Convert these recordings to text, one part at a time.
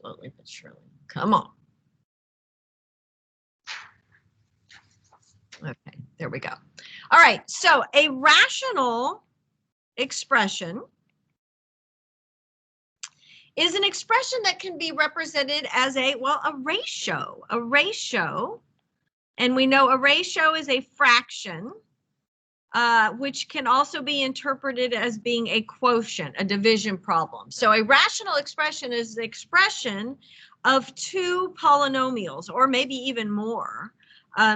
slowly but surely. Come on. Okay, there we go. All right, so a rational expression is an expression that can be represented as a ratio, and we know a ratio is a fraction, which can also be interpreted as being a quotient, a division problem. So a rational expression is the expression of two polynomials, or maybe even more.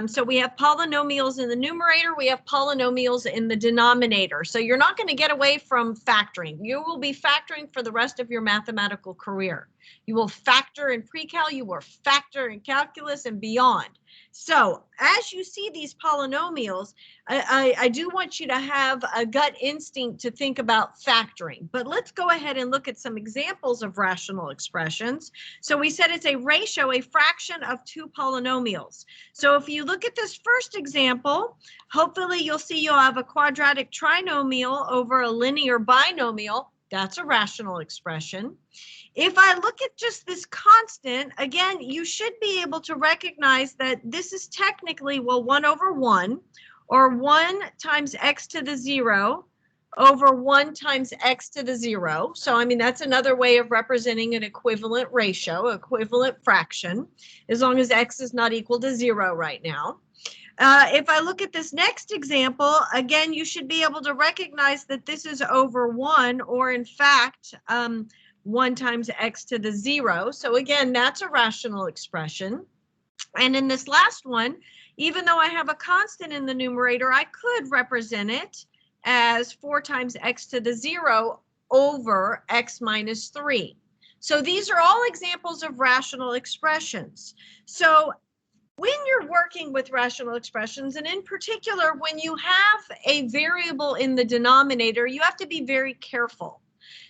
So we have polynomials in the numerator, we have polynomials in the denominator. So you're not going to get away from factoring. You will be factoring for the rest of your mathematical career. You will factor in pre-cal, you will factor in calculus and beyond. So as you see these polynomials, I do want you to have a gut instinct to think about factoring, but let's go ahead and look at some examples of rational expressions. So we said it's a ratio, a fraction of two polynomials. So if you look at this first example, hopefully you'll see you'll have a quadratic trinomial over a linear binomial. That's a rational expression. If I look at just this constant, again, you should be able to recognize that this is technically, well, 1 over 1, or 1 times x to the 0 over 1 times x to the 0. So, I mean, that's another way of representing an equivalent ratio, equivalent fraction, as long as x is not equal to 0 right now. If I look at this next example, again, you should be able to recognize that this is over 1, or in fact, 1 times x to the 0. So again, that's a rational expression. And in this last one, even though I have a constant in the numerator, I could represent it as 4 times x to the 0 over x minus 3. So these are all examples of rational expressions. So when you're working with rational expressions, and in particular, when you have a variable in the denominator, you have to be very careful.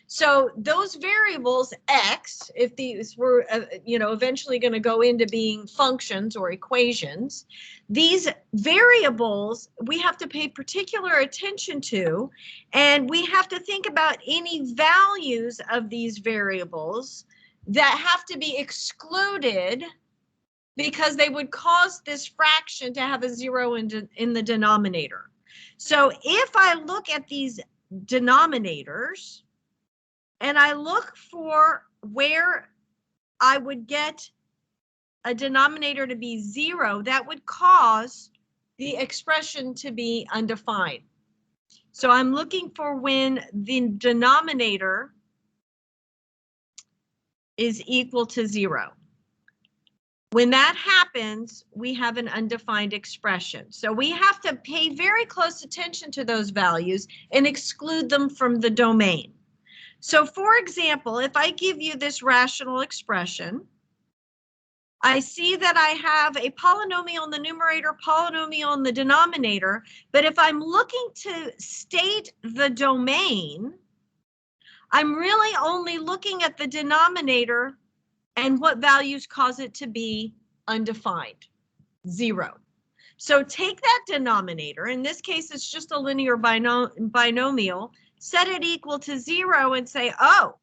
So those variables, x, if these were, eventually going to go into being functions or equations, these variables we have to pay particular attention to, and we have to think about any values of these variables that have to be excluded because they would cause this fraction to have a 0 in the denominator. So if I look at these denominators, and I look for where I would get a denominator to be 0, that would cause the expression to be undefined. So I'm looking for when the denominator is equal to 0. When that happens, we have an undefined expression. So we have to pay very close attention to those values and exclude them from the domain. So for example, if I give you this rational expression, I see that I have a polynomial in the numerator, polynomial in the denominator, but if I'm looking to state the domain, I'm really only looking at the denominator and what values cause it to be undefined, 0. So take that denominator, in this case it's just a linear binomial, set it equal to 0 and say, oh,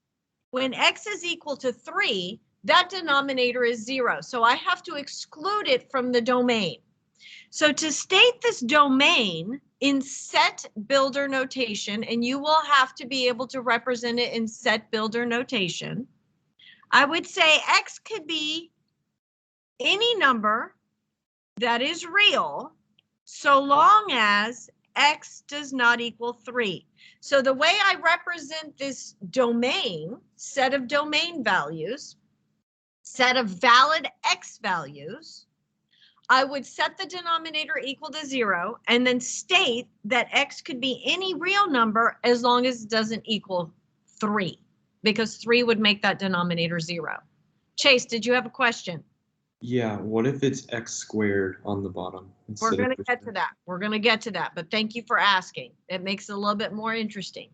when x is equal to 3, that denominator is 0. So I have to exclude it from the domain. So to state this domain in set builder notation, and you will have to be able to represent it in set builder notation, I would say x could be any number that is real so long as x does not equal 3. So the way I represent this domain, set of domain values, set of valid x values, I would set the denominator equal to 0 and then state that x could be any real number as long as it doesn't equal 3, because 3 would make that denominator 0. Chase, did you have a question? Yeah, what if it's x squared on the bottom? We're going to get to that. We're going to get to that, but thank you for asking. It makes it a little bit more interesting.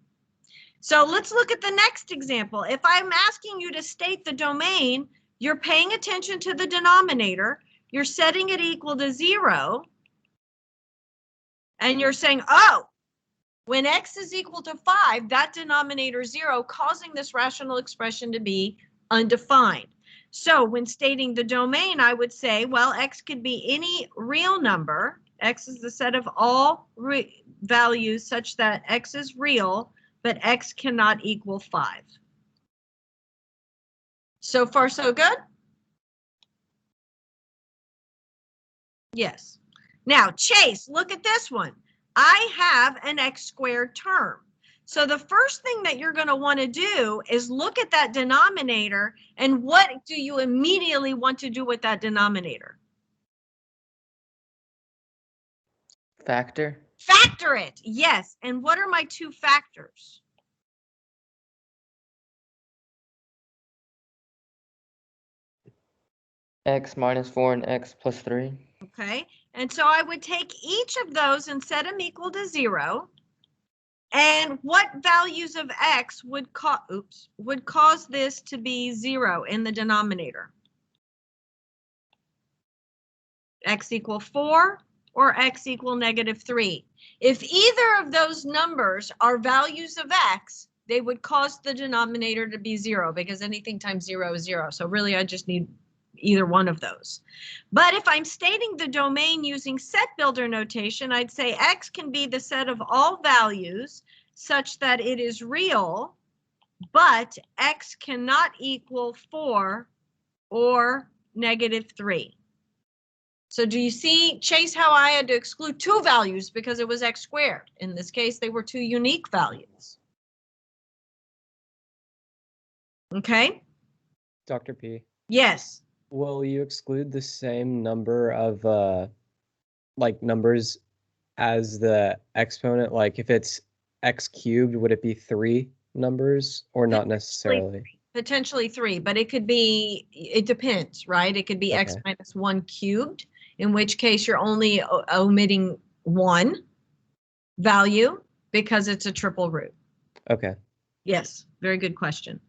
So let's look at the next example. If I'm asking you to state the domain, you're paying attention to the denominator, you're setting it equal to 0, and you're saying, oh, when x is equal to 5, that denominator 0, causing this rational expression to be undefined. So when stating the domain, I would say, well, x could be any real number. X is the set of all values such that x is real, but x cannot equal 5. So far, so good? Yes. Now, Chase, look at this one. I have an x squared term. So the first thing that you're going to want to do is look at that denominator, and what do you immediately want to do with that denominator? Factor. Factor it, yes. And what are my two factors? X minus 4 and x plus 3. Okay, and so I would take each of those and set them equal to 0. And what values of x would cause this to be 0 in the denominator? X equal 4 or x equal -3. If either of those numbers are values of x, they would cause the denominator to be 0, because anything times 0 is 0. So really, I just need either one of those. But if I'm stating the domain using set builder notation, I'd say x can be the set of all values such that it is real, but x cannot equal 4 or -3. So do you see, Chase, how I had to exclude two values because it was x squared? In this case, they were two unique values. Okay? Dr. P, Yes. will you exclude the same number of numbers as the exponent? Like if it's x cubed, would it be 3 numbers or not necessarily? Potentially 3, but it could be, it depends, right? It could be x Okay. minus 1 cubed, in which case you're only omitting 1 value because it's a triple root. Okay. Yes, very good question.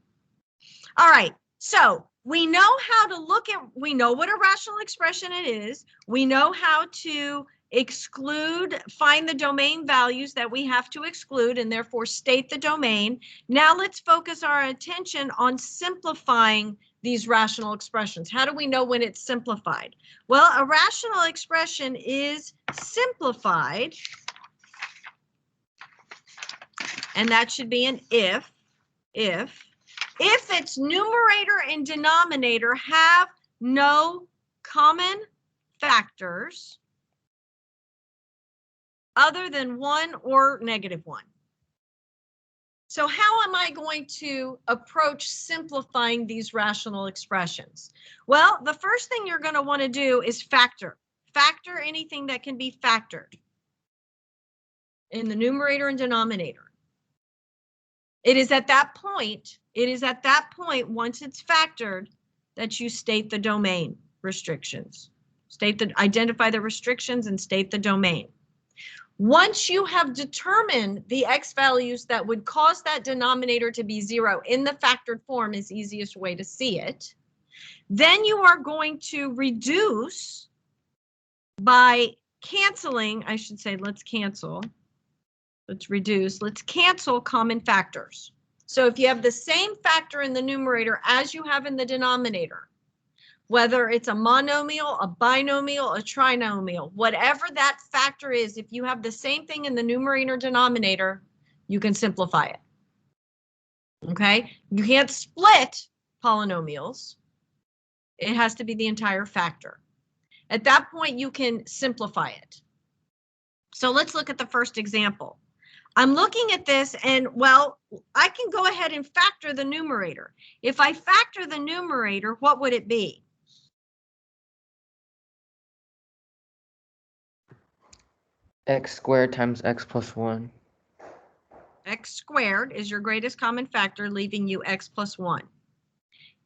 All right, so we know how to look at, we know what a rational expression it is. We know how to exclude, find the domain values that we have to exclude and therefore state the domain. Now let's focus our attention on simplifying these rational expressions. How do we know when it's simplified? Well, a rational expression is simplified, and that should be an if its numerator and denominator have no common factors other than 1 or -1. So how am I going to approach simplifying these rational expressions? Well, the first thing you're going to want to do is factor. Factor anything that can be factored in the numerator and denominator. It is at that point, once it's factored, that you state the domain restrictions. Identify the restrictions and state the domain. Once you have determined the x values that would cause that denominator to be 0 in the factored form is the easiest way to see it, then you are going to reduce by canceling, I should say, let's cancel. Let's reduce, let's cancel common factors. So if you have the same factor in the numerator as you have in the denominator, whether it's a monomial, a binomial, a trinomial, whatever that factor is, if you have the same thing in the numerator and denominator, you can simplify it. Okay? You can't split polynomials. It has to be the entire factor. At that point, you can simplify it. So let's look at the first example. I'm looking at this and, well, I can go ahead and factor the numerator. If I factor the numerator, what would it be? X squared times x plus 1. X squared is your greatest common factor, leaving you x plus 1.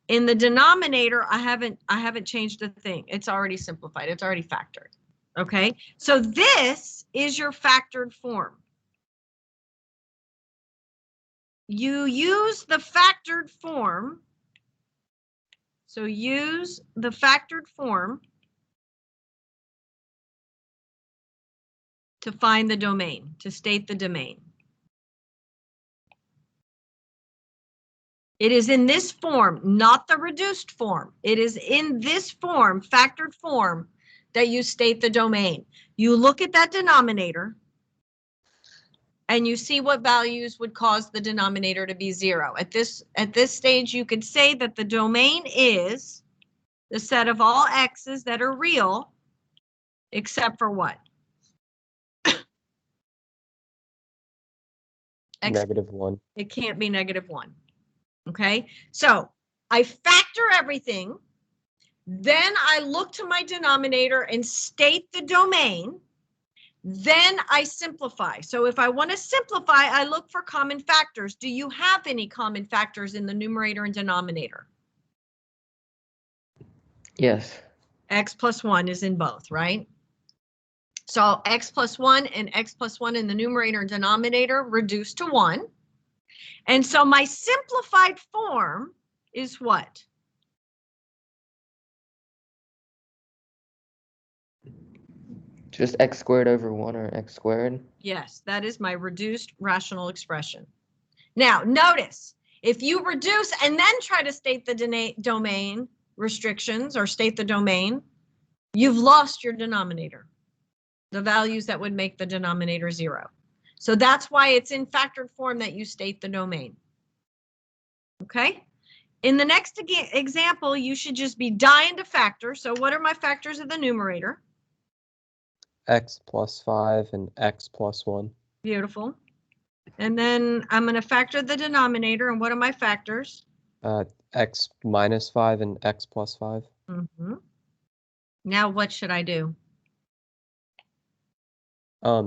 In the denominator, I haven't changed a thing. It's already simplified. It's already factored. Okay? So this is your factored form. You use the factored form. So use the factored form to find the domain, to state the domain. It is in this form, not the reduced form. It is in this form, factored form, that you state the domain. You look at that denominator and you see what values would cause the denominator to be 0. At this stage, you could say that the domain is the set of all x's that are real, except for what? -1. It can't be -1. Okay, so I factor everything, then I look to my denominator and state the domain, then I simplify. So if I want to simplify, I look for common factors. Do you have any common factors in the numerator and denominator? Yes. X plus 1 is in both, right? So x plus 1 and x plus 1 in the numerator and denominator reduce to 1. And so my simplified form is what? Just x squared over 1 or x squared. Yes, that is my reduced rational expression. Now, notice, if you reduce and then try to state the domain restrictions or state the domain, you've lost your denominator, the values that would make the denominator 0. So that's why it's in factored form that you state the domain. Okay? In the next example, you should just be dying to factor. So what are my factors of the numerator? X plus 5 and x plus 1. Beautiful. And then I'm going to factor the denominator. And what are my factors? X minus 5 and x plus 5. Now what should I do?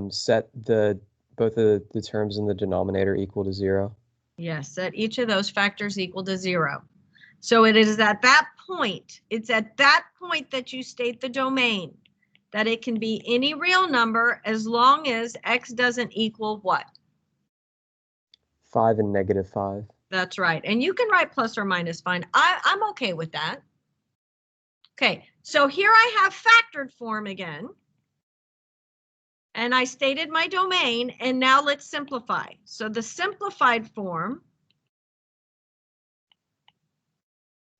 Set both of the terms in the denominator equal to 0. Yes, set each of those factors equal to 0. So it is at that point, it's at that point that you state the domain, that it can be any real number as long as x doesn't equal what? 5 and -5. That's right. And you can write plus or minus fine. I'm okay with that. Okay, so here I have factored form again. And I stated my domain, and now let's simplify. So the simplified form,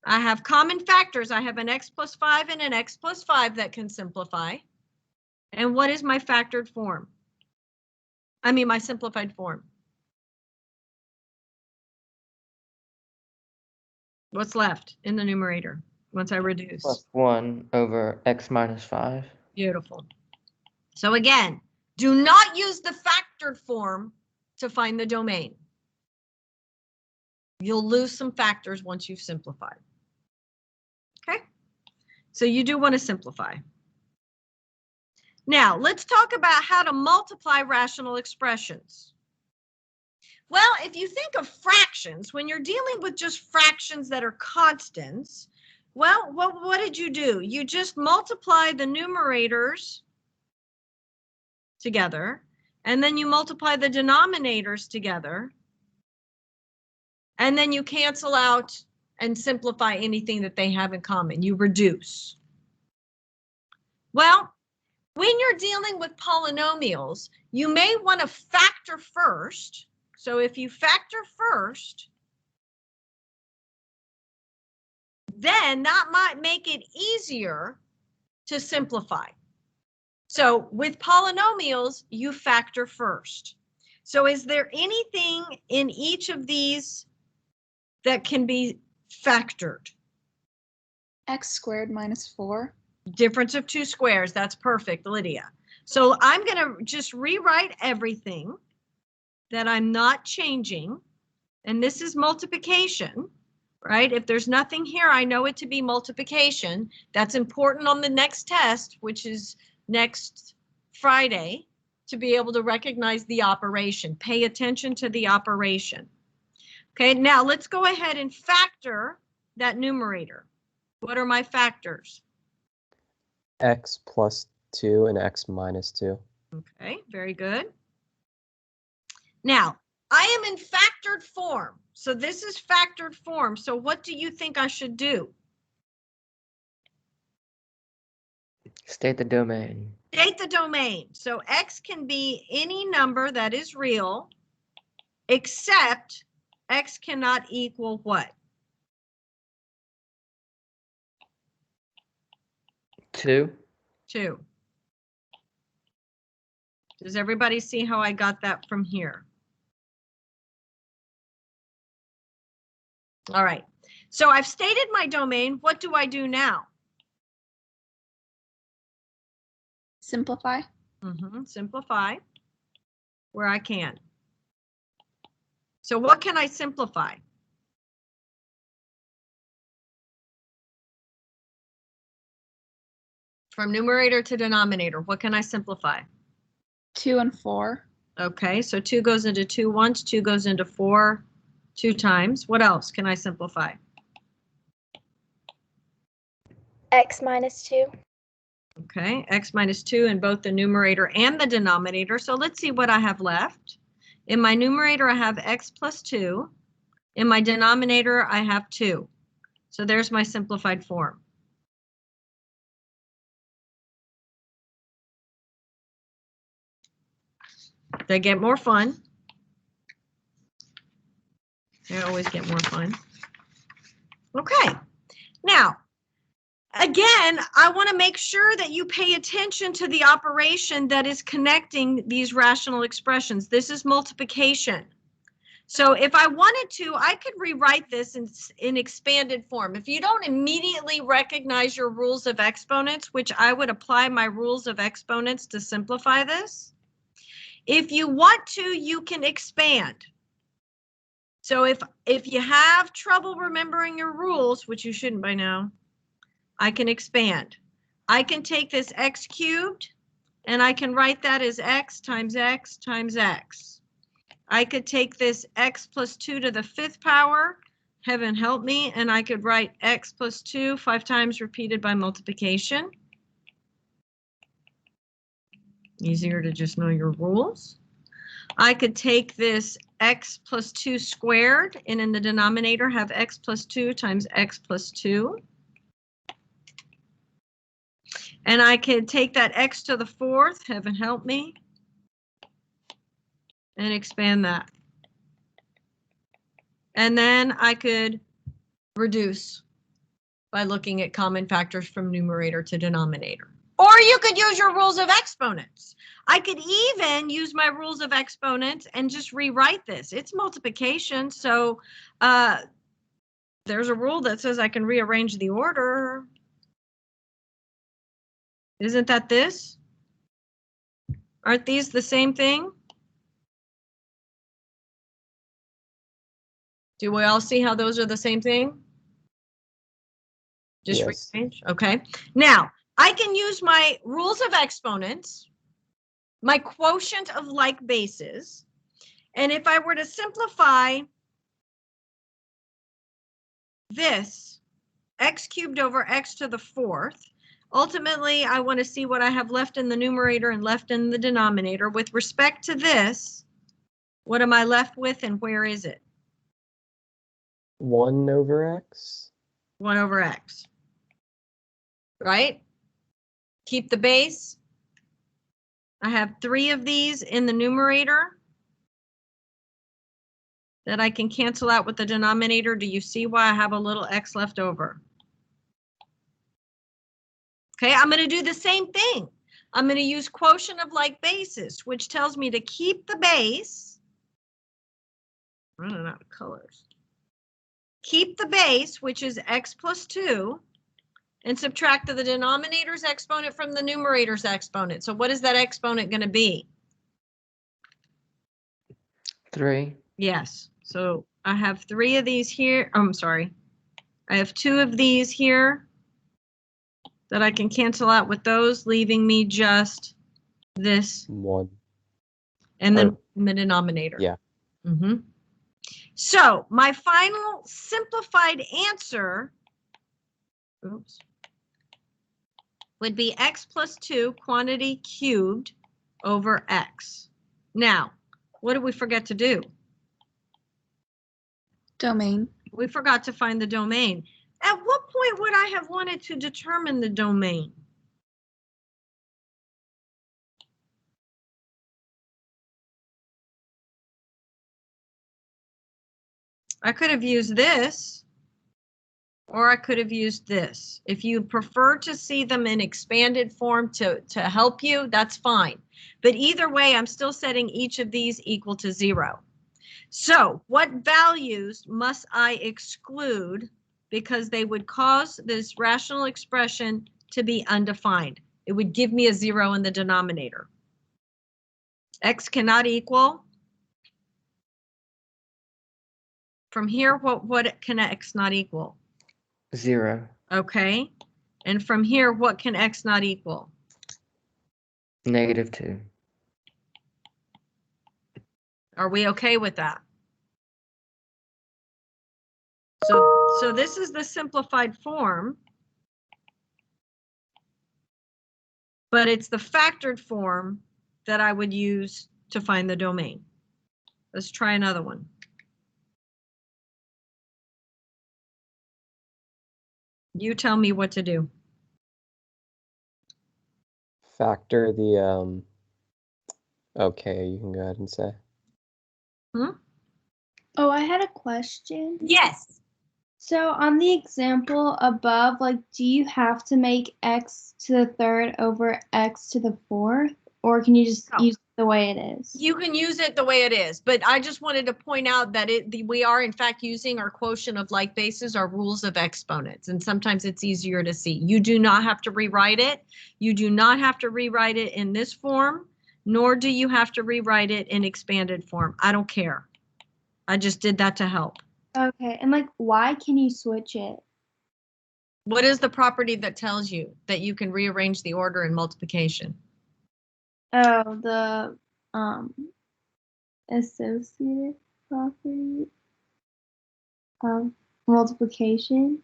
I have common factors. I have an x plus 5 and an x plus 5 that can simplify. And what is my factored form? I mean, my simplified form. What's left in the numerator once I reduce? Plus 1 over x minus 5. Beautiful. So again, do not use the factored form to find the domain. You'll lose some factors once you've simplified. Okay, so you do want to simplify. Now, let's talk about how to multiply rational expressions. Well, if you think of fractions, when you're dealing with just fractions that are constants, well, what did you do? You just multiply the numerators together, and then you multiply the denominators together, and then you cancel out and simplify anything that they have in common. You reduce. Well, when you're dealing with polynomials, you may want to factor first. So if you factor first, then that might make it easier to simplify. So with polynomials, you factor first. So is there anything in each of these that can be factored? X squared minus 4. Difference of two squares. That's perfect, Lydia. So I'm going to just rewrite everything that I'm not changing. And this is multiplication, right? If there's nothing here, I know it to be multiplication. That's important on the next test, which is next Friday, to be able to recognize the operation. Pay attention to the operation. Okay, now let's go ahead and factor that numerator. What are my factors? X plus 2 and x minus 2. Okay, very good. Now, I am in factored form. So this is factored form. So what do you think I should do? State the domain. State the domain. So x can be any number that is real, except x cannot equal what? 2. 2. Does everybody see how I got that from here? All right. So I've stated my domain. What do I do now? Simplify. Simplify where I can. So what can I simplify? From numerator to denominator, what can I simplify? 2 and 4. Okay, so 2 goes into 2 once, 2 goes into 4 2 times. What else can I simplify? X minus 2. Okay, x minus 2 in both the numerator and the denominator. So let's see what I have left. In my numerator, I have x plus 2. In my denominator, I have 2. So there's my simplified form. They get more fun. They always get more fun. Okay, now, again, I want to make sure that you pay attention to the operation that is connecting these rational expressions. This is multiplication. So if I wanted to, I could rewrite this in expanded form. If you don't immediately recognize your rules of exponents, which I would apply my rules of exponents to simplify this, if you want to, you can expand. So if you have trouble remembering your rules, which you shouldn't by now, I can expand. I can take this x cubed and I can write that as x times x times x. I could take this x plus 2 to the 5th power, heaven help me, and I could write x plus 2 5 times repeated by multiplication. Easier to just know your rules. I could take this x plus 2 squared and in the denominator have x plus 2 times x plus 2. And I could take that x to the 4th, heaven help me, and expand that. And then I could reduce by looking at common factors from numerator to denominator. Or you could use your rules of exponents. I could even use my rules of exponents and just rewrite this. It's multiplication, so there's a rule that says I can rearrange the order. Isn't that this? Aren't these the same thing? Do we all see how those are the same thing? Just Yes. rearrange, okay. Now, I can use my rules of exponents, my quotient of like bases, and if I were to simplify this, x cubed over x to the 4th, ultimately I want to see what I have left in the numerator and left in the denominator. With respect to this, what am I left with and where is it? 1 over x. 1 over x, right? Keep the base. I have 3 of these in the numerator that I can cancel out with the denominator. Do you see why I have a little x left over? Okay, I'm going to do the same thing. I'm going to use quotient of like bases, which tells me to keep the base. I'm running out of colors. Keep the base, which is x plus 2, and subtract the denominator's exponent from the numerator's exponent. So what is that exponent going to be? 3. Yes. So I have 3 of these here. I'm sorry. I have 2 of these here that I can cancel out with those, leaving me just this 1. and then the denominator. Yeah. So my final simplified answer, would be x plus 2 quantity cubed over x. Now, what did we forget to do? Domain. We forgot to find the domain. At what point would I have wanted to determine the domain? I could have used this, or I could have used this. If you prefer to see them in expanded form to help you, that's fine. But either way, I'm still setting each of these equal to 0. So what values must I exclude because they would cause this rational expression to be undefined? It would give me a 0 in the denominator. X cannot equal. From here, what can X not equal? 0. Okay. And from here, what can X not equal? -2. Are we okay with that? So this is the simplified form, but it's the factored form that I would use to find the domain. Let's try another one. You tell me what to do. Factor the, okay, you can go ahead and say. Oh, I had a question. Yes. So on the example above, like, do you have to make x to the third over x to the fourth? Or can you just No. use it the way it is? You can use it the way it is, but I just wanted to point out that we are in fact using our quotient of like bases, our rules of exponents, and sometimes it's easier to see. You do not have to rewrite it. You do not have to rewrite it in this form, nor do you have to rewrite it in expanded form. I don't care. I just did that to help. Okay, and like, why can you switch it? What is the property that tells you that you can rearrange the order in multiplication? Oh, the associative property of multiplication.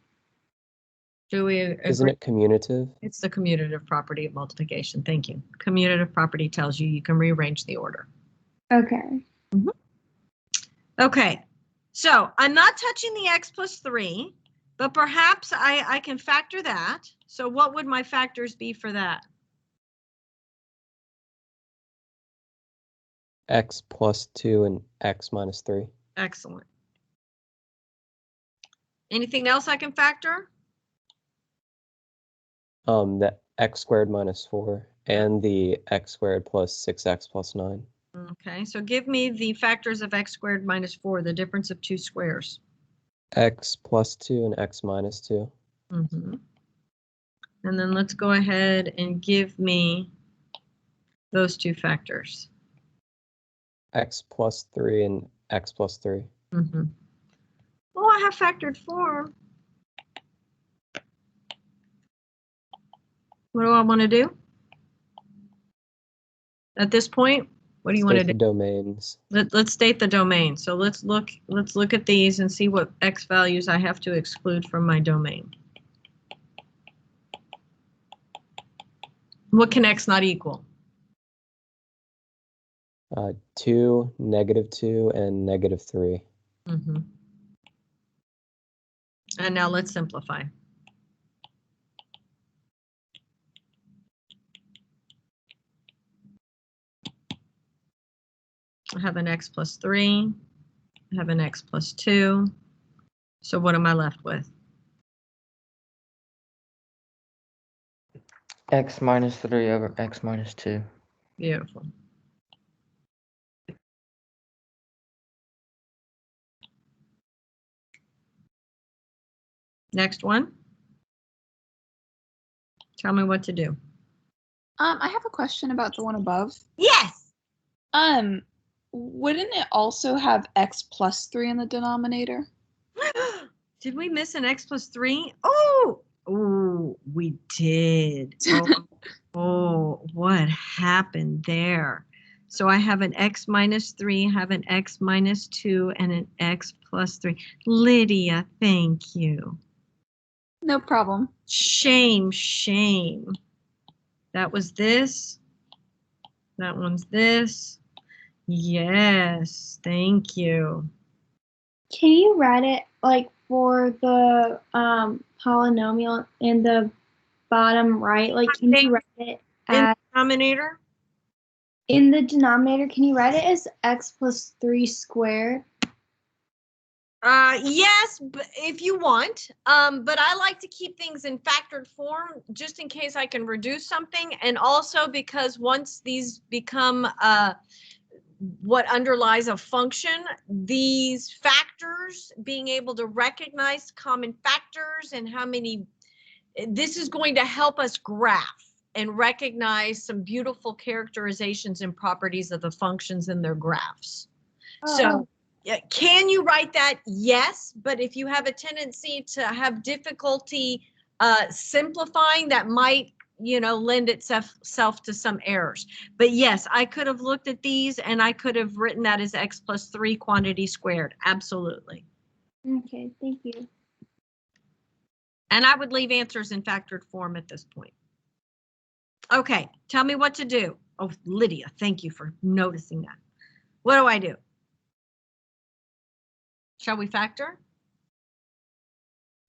Do we agree? Isn't it commutative? It's the commutative property of multiplication. Thank you. Commutative property tells you can rearrange the order. Okay. Okay, so I'm not touching the x plus 3, but perhaps I can factor that. So what would my factors be for that? X plus 2 and x minus 3. Excellent. Anything else I can factor? The x squared minus 4 and the x squared plus 6x plus 9. Okay, so give me the factors of x squared minus 4, the difference of two squares. X plus 2 and x minus 2. And then let's go ahead and give me those two factors. X plus 3 and x plus 3. Oh, I have factored form. What do I want to do? At this point, what do you want to State do? the domains. Let's state the domain. So let's look at these and see what x values I have to exclude from my domain. What can x not equal? 2, -2, and -3. And now let's simplify. I have an x plus 3. I have an x plus 2. So what am I left with? X minus 3 over x minus 2. Beautiful. Next one. Tell me what to do. I have a question about the one above. Yes! Wouldn't it also have x plus 3 in the denominator? Did we miss an x plus 3? Oh, we did. Oh, what happened there? So I have an x minus 3, have an x minus 2, and an x plus 3. Lydia, thank you. No problem. Shame. That was this. That one's this. Yes, thank you. Can you write it like for the polynomial in the bottom right? Like, can you write it In as the denominator? in the denominator? Can you write it as x plus 3 squared? Yes, if you want, but I like to keep things in factored form just in case I can reduce something, and also because once these become what underlies a function, these factors, being able to recognize common factors and how many, this is going to help us graph and recognize some beautiful characterizations and properties of the functions in their graphs. So can you write that? Yes, but if you have a tendency to have difficulty simplifying, that might, you know, lend itself to some errors. But yes, I could have looked at these and I could have written that as x plus 3 quantity squared. Absolutely. Okay, thank you. And I would leave answers in factored form at this point. Okay, tell me what to do. Oh, Lydia, thank you for noticing that. What do I do? Shall we factor?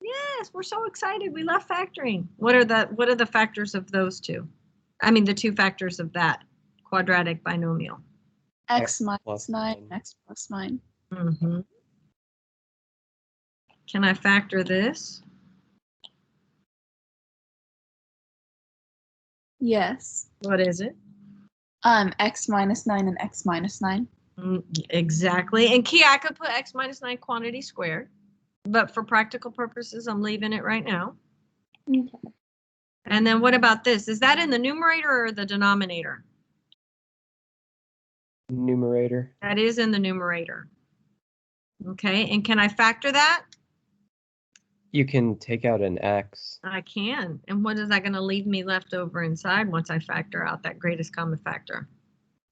Yes, we're so excited. We love factoring. What are the factors of those two? I mean, the two factors of that quadratic binomial. X plus minus 9, 9. X plus 9. Mm-hmm. Can I factor this? Yes. What is it? X minus 9 and X minus 9. Exactly. And key, I could put x minus 9 quantity squared, but for practical purposes, I'm leaving it right now. Okay. And then what about this? Is that in the numerator or the denominator? Numerator. That is in the numerator. Okay, and can I factor that? You can take out an x. I can. And what is that going to leave me left over inside once I factor out that greatest common factor?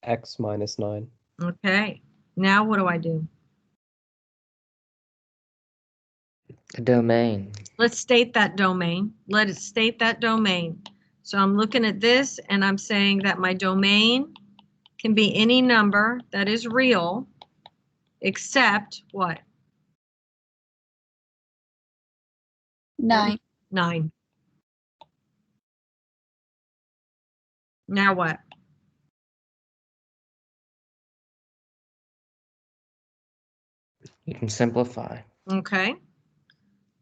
X minus 9. Okay, now what do I do? The domain. Let's state that domain. Let it state that domain. So I'm looking at this and I'm saying that my domain can be any number that is real except what? 9. 9. Now what? You can simplify. Okay.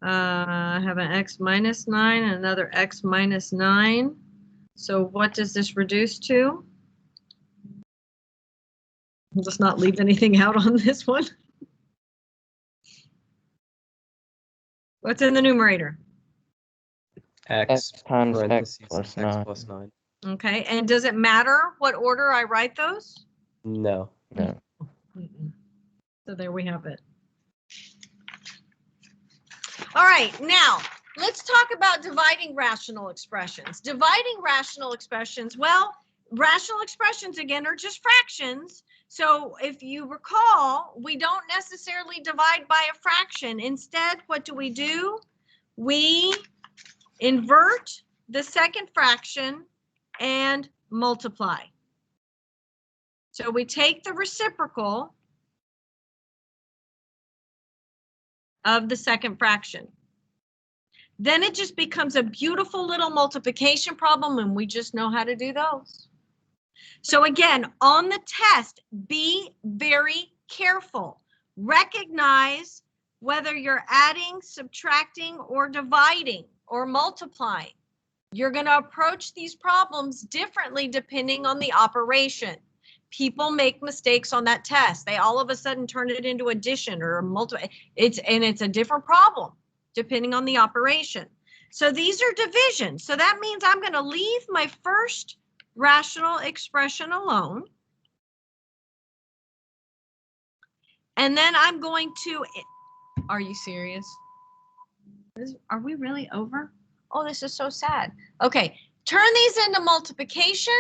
I have an x minus 9 and another x minus 9. So what does this reduce to? Let's not leave anything out on this one. What's in the numerator? X times X parentheses plus x 9. plus 9. Okay, and does it matter what order I write those? No. No. So there we have it. All right, now let's talk about dividing rational expressions. Dividing rational expressions, well, rational expressions again are just fractions. So if you recall, we don't necessarily divide by a fraction. Instead, what do? We invert the second fraction and multiply. So we take the reciprocal of the second fraction. Then it just becomes a beautiful little multiplication problem, and we just know how to do those. So again, on the test, be very careful. Recognize whether you're adding, subtracting, or dividing, or multiplying. You're going to approach these problems differently depending on the operation. People make mistakes on that test. They all of a sudden turn it into addition or multiply. It's a different problem depending on the operation. So these are divisions. So that means I'm going to leave my first rational expression alone. And then I'm going to, are you serious? Are we really over? Oh, this is so sad. Okay, turn these into multiplication,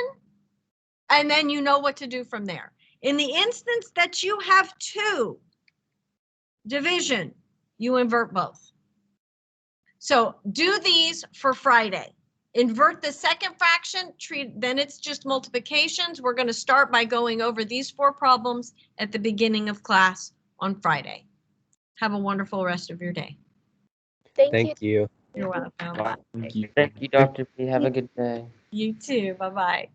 and then you know what to do from there. In the instance that you have 2 division, you invert both. So do these for Friday. Invert the second fraction, then it's just multiplications. We're going to start by going over these 4 problems at the beginning of class on Friday. Have a wonderful rest of your day. Thank you. you. You're welcome. Bye. Thank you, Dr. P. Have a good day. You too. Bye-bye.